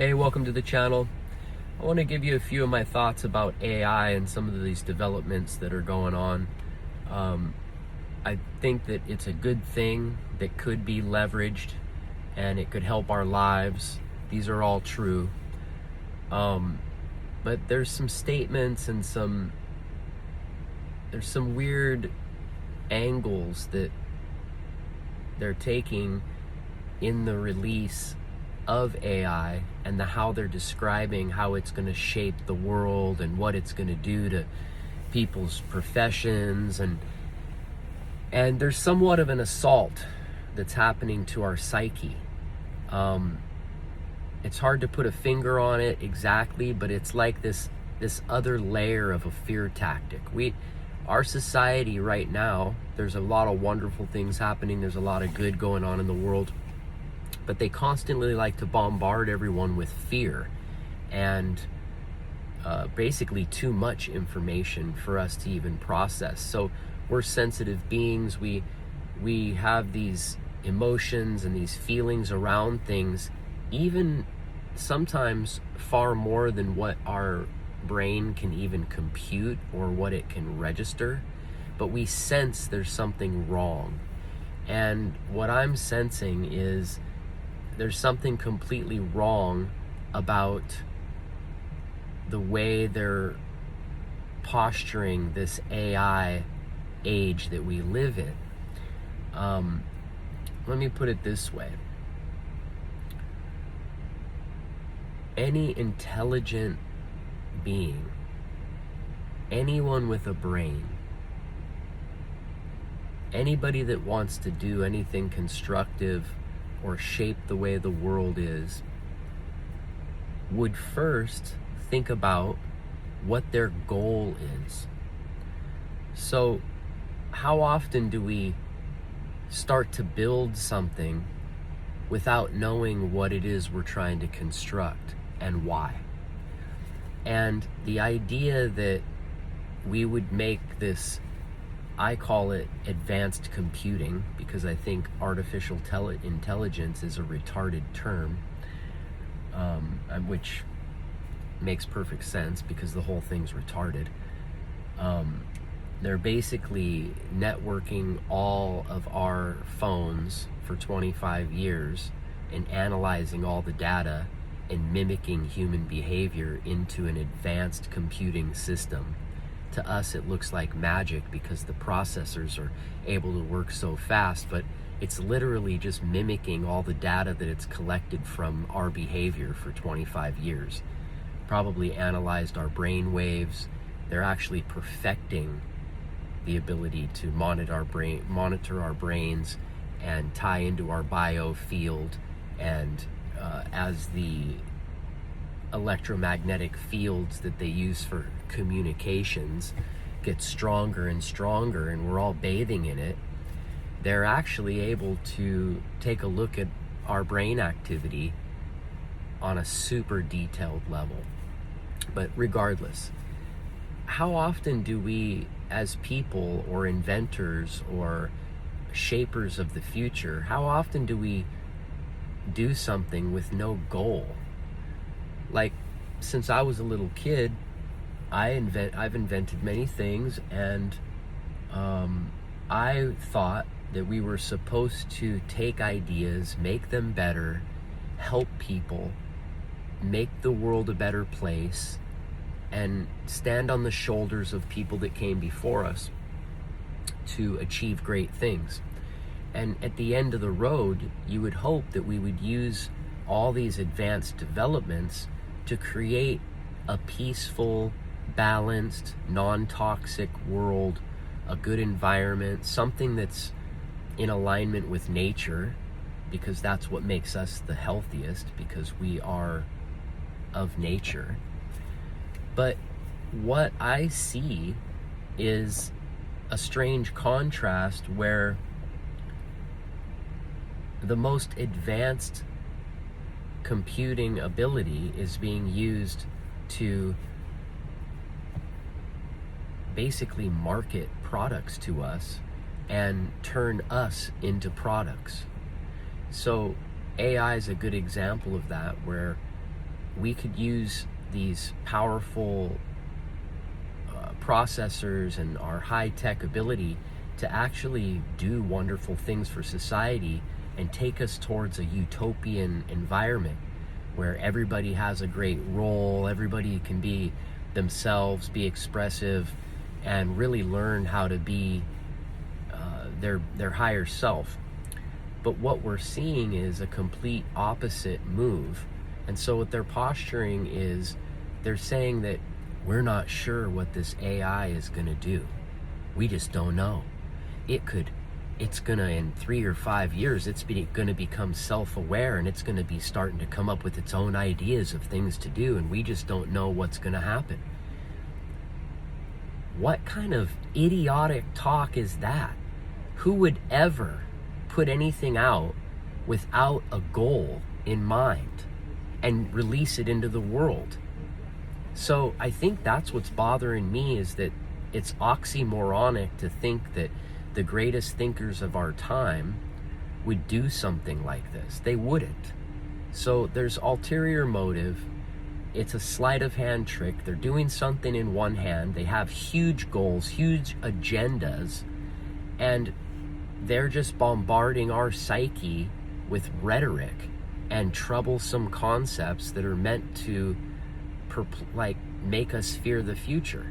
Hey, welcome to the channel. I want to give you a few of my thoughts about AI and some of these developments that are going on. I think that it's a good thing that could be leveraged and it could help our lives. These are all true. But there's some statements and there's some weird angles that they're taking in the release of AI and how they're describing how it's going to shape the world and what it's going to do to people's professions, and there's somewhat of an assault that's happening to our psyche. It's hard to put a finger on it exactly, but it's like this other layer of a fear tactic. Our society right now, there's a lot of wonderful things happening, there's a lot of good going on in the world, but they constantly like to bombard everyone with fear and basically too much information for us to even process. So we're sensitive beings. We have these emotions and these feelings around things, even sometimes far more than what our brain can even compute or what it can register. But we sense there's something wrong. And what I'm sensing is there's something completely wrong about the way they're posturing this AI age that we live in. Let me put it this way. Any intelligent being, anyone with a brain, anybody that wants to do anything constructive or shape the way the world is, would first think about what their goal is. So how often do we start to build something without knowing what it is we're trying to construct and why? And the idea that we would make this, I call it advanced computing, because I think artificial intelligence is a retarded term, which makes perfect sense because the whole thing's retarded. They're basically networking all of our phones for 25 years and analyzing all the data and mimicking human behavior into an advanced computing system. To us, it looks like magic because the processors are able to work so fast, but it's literally just mimicking all the data that it's collected from our behavior for 25 years. Probably analyzed our brain waves. They're actually perfecting the ability to monitor our brains and tie into our biofield, and as the electromagnetic fields that they use for communications get stronger and stronger and we're all bathing in it, they're actually able to take a look at our brain activity on a super detailed level. But regardless, how often do we as people or inventors or shapers of the future, how often do we do something with no goal? Like, since I was a little kid, I've invented many things, and I thought that we were supposed to take ideas, make them better, help people, make the world a better place, and stand on the shoulders of people that came before us to achieve great things. And at the end of the road, you would hope that we would use all these advanced developments to create a peaceful, balanced, non-toxic world, a good environment, something that's in alignment with nature, because that's what makes us the healthiest, because we are of nature. But what I see is a strange contrast where the most advanced computing ability is being used to basically market products to us and turn us into products. So AI is a good example of that, where we could use these powerful processors and our high-tech ability to actually do wonderful things for society and take us towards a utopian environment where everybody has a great role, everybody can be themselves, be expressive, and really learn how to be their higher self. But what we're seeing is a complete opposite move. And so what they're posturing is they're saying that we're not sure what this AI is going to do. We just don't know. It's going to, in 3 or 5 years, it's going to become self-aware, and it's going to be starting to come up with its own ideas of things to do, and we just don't know what's going to happen. What kind of idiotic talk is that? Who would ever put anything out without a goal in mind and release it into the world? So I think that's what's bothering me, is that it's oxymoronic to think that the greatest thinkers of our time would do something like this. They wouldn't. So there's ulterior motive. It's a sleight of hand trick. They're doing something in one hand. They have huge goals, huge agendas, and they're just bombarding our psyche with rhetoric and troublesome concepts that are meant to make us fear the future.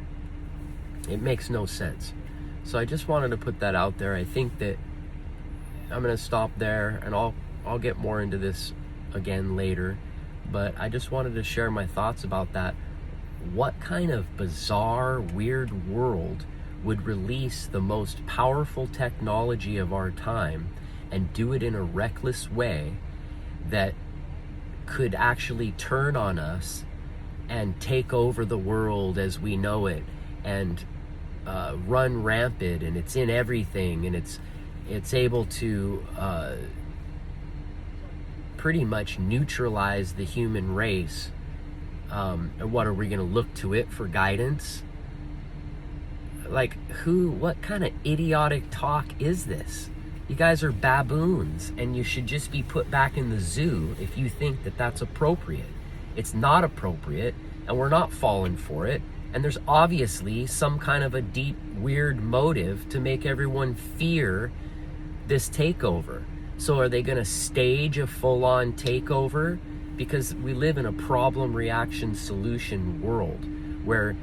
It makes no sense. So I just wanted to put that out there. I think that I'm going to stop there, and I'll get more into this again later, but I just wanted to share my thoughts about that. What kind of bizarre, weird world would release the most powerful technology of our time and do it in a reckless way that could actually turn on us and take over the world as we know it, and run rampant, and it's in everything, and it's able to pretty much neutralize the human race? And what, are we going to look to it for guidance? Like, what kind of idiotic talk is this? You guys are baboons, and you should just be put back in the zoo if you think that that's appropriate. It's not appropriate, and we're not falling for it. And there's obviously some kind of a deep, weird motive to make everyone fear this takeover. So are they going to stage a full-on takeover? Because we live in a problem, reaction, solution world where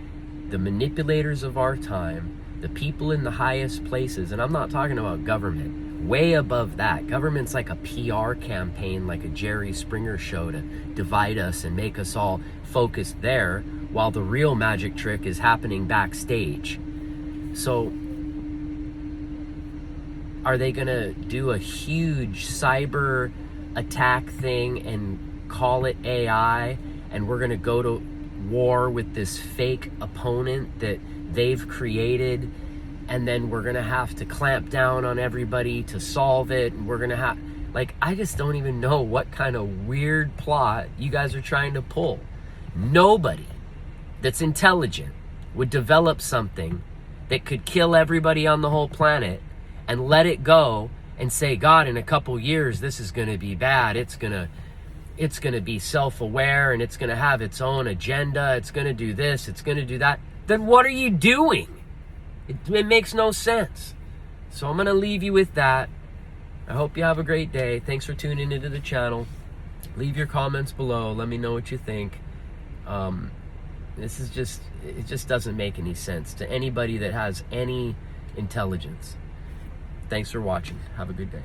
the manipulators of our time, the people in the highest places, and I'm not talking about government, way above that. Government's like a PR campaign, like a Jerry Springer show to divide us and make us all focused there, while the real magic trick is happening backstage. So are they going to do a huge cyber attack thing and call it AI, and we're going to go to war with this fake opponent that they've created, and then we're going to have to clamp down on everybody to solve it, and we're going to have, I just don't even know what kind of weird plot you guys are trying to pull. Nobody that's intelligent would develop something that could kill everybody on the whole planet and let it go and say, God, in a couple years, this is going to be bad. It's going to be self-aware, and it's going to have its own agenda. It's going to do this. It's going to do that. Then what are you doing? It makes no sense. So I'm going to leave you with that. I hope you have a great day. Thanks for tuning into the channel. Leave your comments below. Let me know what you think. It just doesn't make any sense to anybody that has any intelligence. Thanks for watching. Have a good day.